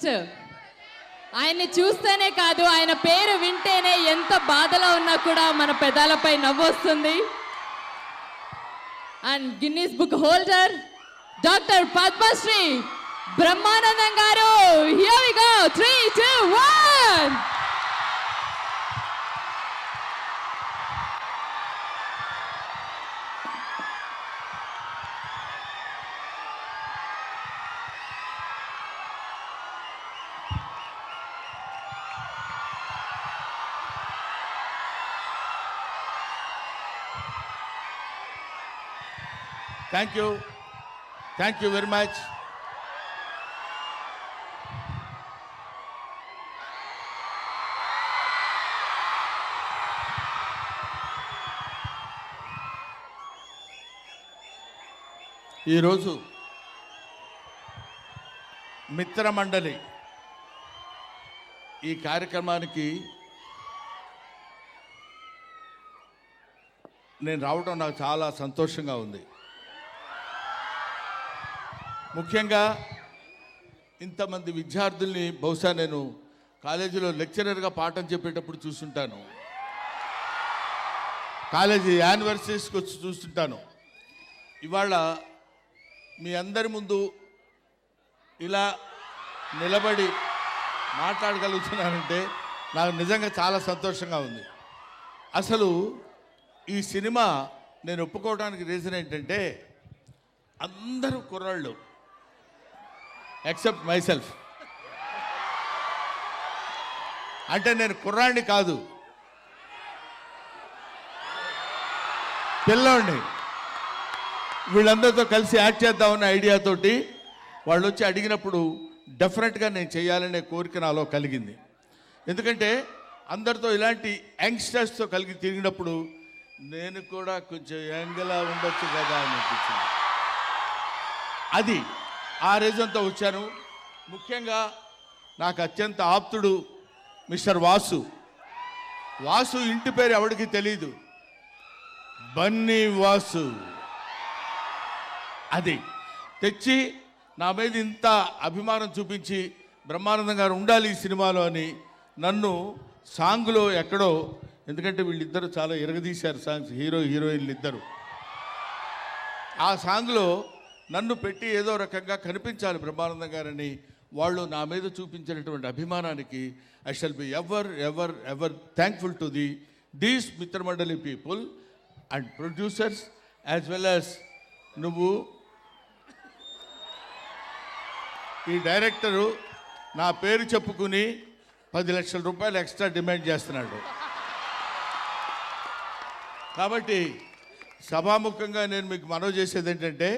Artist. ఆయన్ని చూస్తేనే కాదు, ఆయన పేరు వింటేనే ఎంత బాధలో ఉన్నా కూడా మన పెదాలపై నవ్వొస్తుంది. And Guinness book holder doctor Padmashri Brahmanandam గారు. Here we go. 3, 2, 1. Thank you very much. ఈరోజు మిత్రమండలి ఈ కార్యక్రమానికి నేను రావడం నాకు చాలా సంతోషంగా ఉంది. ముఖ్యంగా ఇంతమంది విద్యార్థుల్ని బహుశా నేను కాలేజీలో లెక్చరర్గా పాఠం చెప్పేటప్పుడు చూస్తుంటాను, కాలేజీ యానివర్సరీస్కి వచ్చి చూస్తుంటాను. ఇవాళ మీ అందరి ముందు ఇలా నిలబడి మాట్లాడగలుగుతున్నానంటే నాకు నిజంగా చాలా సంతోషంగా ఉంది. అసలు ఈ సినిమా నేను ఒప్పుకోవడానికి రీజన్ ఏంటంటే అందరూ కుర్రాళ్ళు ఎక్సెప్ట్ మైసెల్ఫ్. అంటే నేను కుర్రాడిని కాదు, పిల్లోడిని. వీళ్ళందరితో కలిసి యాక్ట్ చేద్దామన్న ఐడియాతోటి వాళ్ళు వచ్చి అడిగినప్పుడు డెఫినెట్గా నేను చేయాలనే కోరిక నాలో కలిగింది. ఎందుకంటే అందరితో ఇలాంటి యంగ్స్టర్స్తో కలిగి తిరిగినప్పుడు నేను కూడా కొంచెం యంగ్లా ఉండొచ్చు కదా అనిపించింది. అది ఆ రీజన్తో వచ్చాను. ముఖ్యంగా నాకు అత్యంత ఆప్తుడు మిస్టర్ వాసు. వాసు ఇంటి పేరు ఎవరికి తెలీదు, బన్నీ వాసు. అది తెచ్చి నా మీద ఇంత అభిమానం చూపించి బ్రహ్మానందం గారు ఉండాలి ఈ సినిమాలో అని నన్ను సాంగ్లో ఎక్కడో, ఎందుకంటే వీళ్ళిద్దరూ చాలా ఎరగదీశారు సాంగ్స్, హీరో హీరోయిన్లు ఇద్దరు. ఆ సాంగ్లో నన్ను పెట్టి ఏదో రకంగా కనిపించాలి బ్రహ్మానందం గారని వాళ్ళు నా మీద చూపించినటువంటి అభిమానానికి I shall be ever ever ever thankful to these Mithramandali people and producers as well as నువ్వు. ఈ డైరెక్టరు నా పేరు చెప్పుకుని 10 లక్షల రూపాయలు ఎక్స్ట్రా డిమాండ్ చేస్తున్నాడు. కాబట్టి సభాముఖంగా నేను మీకు మనవి చేసేది ఏంటంటే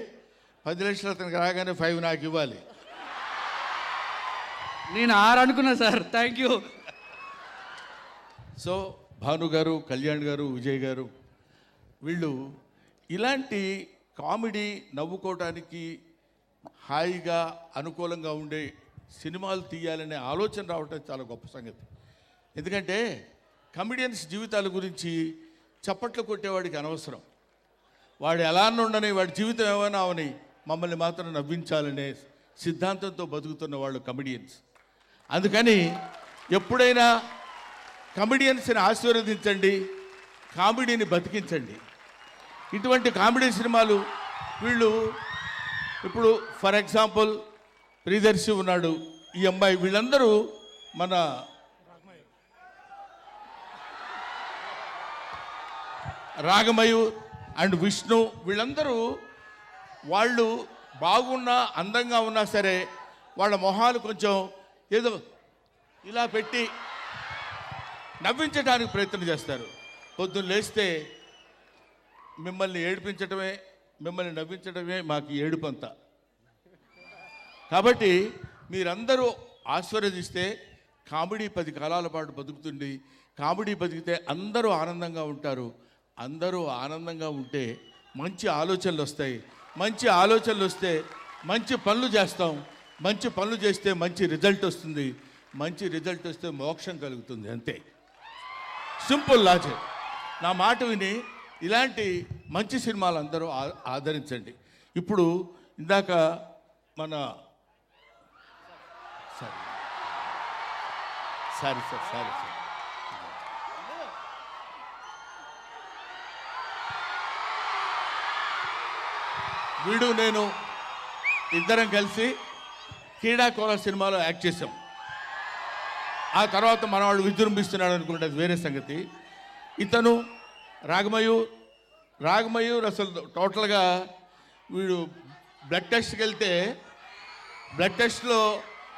10 లక్షలు అతనికి రాగానే 5 నాకు ఇవ్వాలి. నేను 6 అనుకున్నా sir. Thank you. So Bhanu గారు, కళ్యాణ్ గారు, విజయ్ గారు వీళ్ళు ఇలాంటి కామెడీ నవ్వుకోవటానికి హాయిగా అనుకూలంగా ఉండే సినిమాలు తీయాలనే ఆలోచన రావటం చాలా గొప్ప సంగతి. ఎందుకంటే కమెడియన్స్ జీవితాల గురించి చప్పట్లు కొట్టేవాడికి అనవసరం. వాడు ఎలా ఉండని, వాడి జీవితం ఏమైనా అవని, మమ్మల్ని మాత్రం నవ్వించాలనే సిద్ధాంతంతో బతుకుతున్న వాళ్ళు కమెడియన్స్. అందుకని ఎప్పుడైనా కమెడియన్స్ని ఆశీర్వదించండి, కామెడీని బతికించండి. ఇటువంటి కామెడీ సినిమాలు వీళ్ళు ఇప్పుడు ఫర్ ఎగ్జాంపుల్ ప్రియదర్శి ఉన్నాడు, ఈ అమ్మాయి, వీళ్ళందరూ మన రాగమయూర్ అండ్ విష్ణు, వీళ్ళందరూ వాళ్ళు బాగున్నా అందంగా ఉన్నా సరే వాళ్ళ మొహాలు కొంచెం ఏదో ఇలా పెట్టి నవ్వించడానికి ప్రయత్నం చేస్తారు. పొద్దున్న లేస్తే మిమ్మల్ని ఏడిపించడమే, మిమ్మల్ని నవ్వించడమే మాకు ఏడుపంతా. కాబట్టి మీరందరూ ఆశీర్వదిస్తే కామెడీ 10 కాలాల పాటు బతుకుతుంది. కామెడీ బతికితే అందరూ ఆనందంగా ఉంటారు. అందరూ ఆనందంగా ఉంటే మంచి ఆలోచనలు వస్తాయి. మంచి ఆలోచనలు వస్తే మంచి పనులు చేస్తాం. మంచి పనులు చేస్తే మంచి రిజల్ట్ వస్తుంది. మంచి రిజల్ట్ వస్తే మోక్షం కలుగుతుంది. అంతే, సింపుల్ లాజిక్. నా మాట విని ఇలాంటి మంచి సినిమాలు అందరూ ఆదరించండి. ఇప్పుడు ఇందాక మన సారీ సార్. వీడు నేను ఇద్దరం కలిసి క్రీడాకోళ సినిమాలో యాక్ట్ చేసాం. ఆ తర్వాత మనవాడు విజృంభిస్తున్నాడు అనుకుంటే అది వేరే సంగతి. ఇతను రాగమయూర్ అసలు టోటల్గా వీడు బ్లడ్ టెస్ట్కి వెళ్తే బ్లడ్ టెస్ట్లో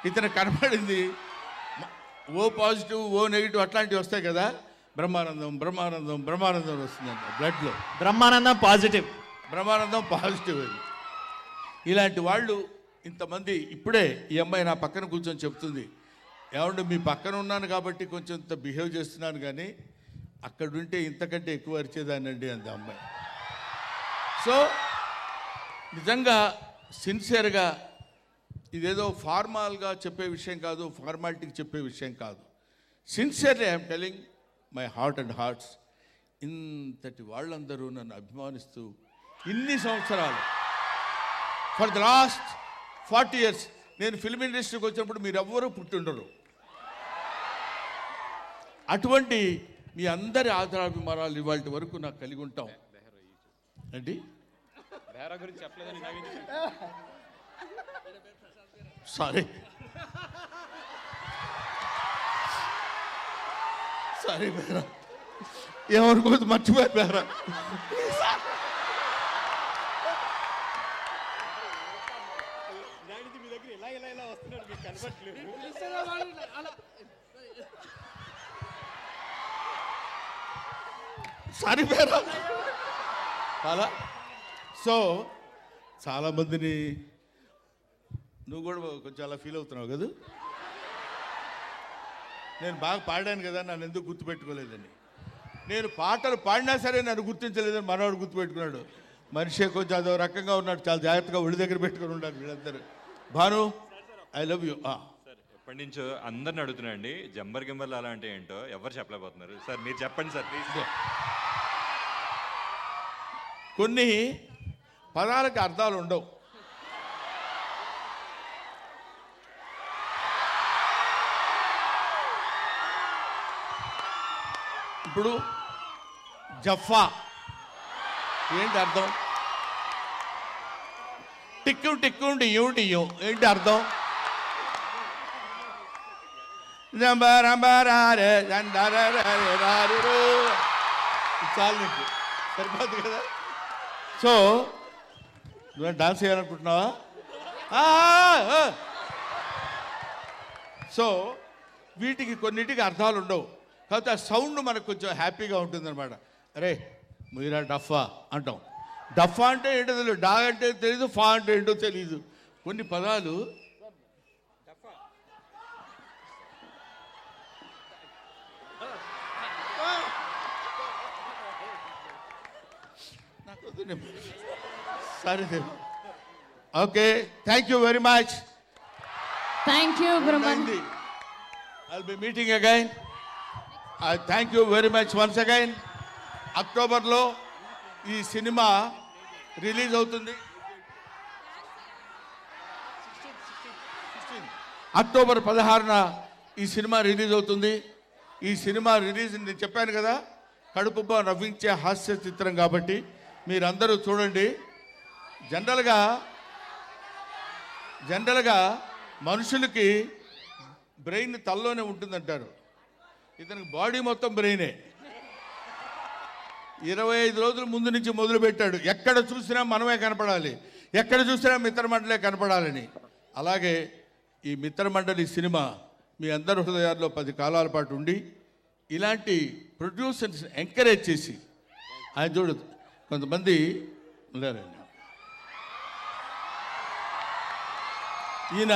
ఇతను కనపడింది ఓ పాజిటివ్ ఓ నెగిటివ్ అట్లాంటివి వస్తాయి కదా, బ్రహ్మానందం వస్తుందంట బ్లడ్లో. బ్రహ్మానందం పాజిటివ్ అది. ఇలాంటి వాళ్ళు ఇంతమంది. ఇప్పుడే ఈ అమ్మాయి నా పక్కన కూర్చొని చెప్తుంది, ఏమంటే మీ పక్కన ఉన్నాను కాబట్టి కొంచెం ఇంత బిహేవ్ చేస్తున్నాను, కానీ అక్కడ ఉంటే ఇంతకంటే ఎక్కువ అరిచేదానండి అంది అమ్మాయి. సో నిజంగా సిన్సియర్గా ఇదేదో ఫార్మాల్గా చెప్పే విషయం కాదు, ఫార్మాలిటీకి చెప్పే విషయం కాదు. Sincerely I'm telling my heart and hearts. ఇంతటి వాళ్ళందరూ నన్ను అభిమానిస్తూ ఇన్ని సంవత్సరాలు, ఫర్ ద లాస్ట్ 40 years నేను ఫిల్మ్ ఇండస్ట్రీకి వచ్చినప్పుడు మీరెవ్వరూ పుట్టిండరు. అటువంటి మీ అందరి ఆదరాభిమానాలు ఇవాళ వరకు నాకు కలిగి ఉంటాం అండి. సారీ బేరా, ఏమనుకోవద్దు, మర్చిపోయారు బేరా. సారీ బేరా. సో చాలామందిని నువ్వు కూడా కొంచెం అలా ఫీల్ అవుతున్నావు కదా, నేను బాగా పాడాను కదా నన్ను ఎందుకు గుర్తుపెట్టుకోలేదని. నేను పాటలు పాడినా సరే నన్ను గుర్తించలేదని మనవాడు గుర్తుపెట్టుకున్నాడు. మనిషి కొంచెం అదో రకంగా ఉన్నాడు, చాలా జాగ్రత్తగా ఒడి దగ్గర పెట్టుకుని ఉండాలి వీళ్ళందరూ. Bhanu, I love you. Sir ఎప్పటి నుంచో అందరిని అడుగుతున్నాండి, జంబర్ గింబర్లు అలా అంటే ఏంటో ఎవరు చెప్పలేకపోతున్నారు. సార్ మీరు చెప్పండి సార్ ప్లీజ్. కొన్ని పదాలకు అర్థాలు ఉండవు. ఇప్పుడు జఫా ఏంటి అర్థం? టిక్కు డియ్యం ఏంటి అర్థం? చాలు నీకు సరిపోదు కదా. సో నువ్వు డాన్స్ చేయాలనుకుంటున్నావా? సో వీటికి కొన్నిటికి అర్థాలు ఉండవు, కాకపోతే ఆ సౌండ్ మనకు కొంచెం హ్యాపీగా ఉంటుందన్నమాట. అరే మీరా డఫా అంటాం. డఫా అంటే ఏంటో తెలియదు, డా అంటే తెలీదు, ఫా అంటే ఏంటో తెలీదు. కొన్ని పదాలు సరే. Okay, thank you very much. Thank you Brahmanandam. I'll be meeting again. I thank you very much once again. అక్టోబర్లో ఈ సినిమా రిలీజ్ అవుతుంది. అక్టోబర్ 16న ఈ సినిమా రిలీజ్ అవుతుంది. ఈ సినిమా రిలీజ్ నేను చెప్పాను కదా, కడుపుబ్బా నవ్వించే హాస్య చిత్రం కాబట్టి మీరందరూ చూడండి. జనరల్గా మనుషులకి బ్రెయిన్ తలలోనే ఉంటుందంటారు, ఇతనికి బాడీ మొత్తం బ్రెయినే. 25 రోజుల ముందు నుంచి మొదలుపెట్టాడు, ఎక్కడ చూసినా మనమే కనపడాలి, ఎక్కడ చూసినా మిత్రమండలే కనపడాలని. అలాగే ఈ మిత్రమండలి సినిమా మీ అందరి హృదయాల్లో 10 కాలాల పాటు ఉండి ఇలాంటి ప్రొడ్యూసర్స్ ఎంకరేజ్ చేసి, ఆయన చూడు కొంతమంది ఉన్నారండి, ఈయన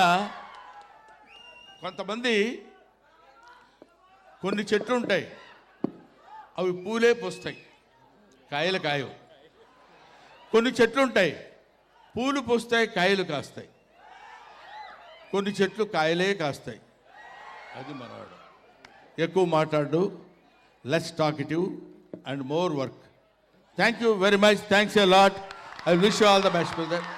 కొంతమంది కొన్ని చెట్లు ఉంటాయి, అవి పూలే పూస్తాయి, కాయలు కాయవు. కొన్ని చెట్లు ఉంటాయి, పూలు పూస్తాయి, కాయలు కాస్తాయి. కొన్ని చెట్లు కాయలే కాస్తాయి. అది మనవాడు. ఎక్కువ మాట్లాడు, less talkative and more work. Thank you very much. Thanks a lot. I wish you all the best for that.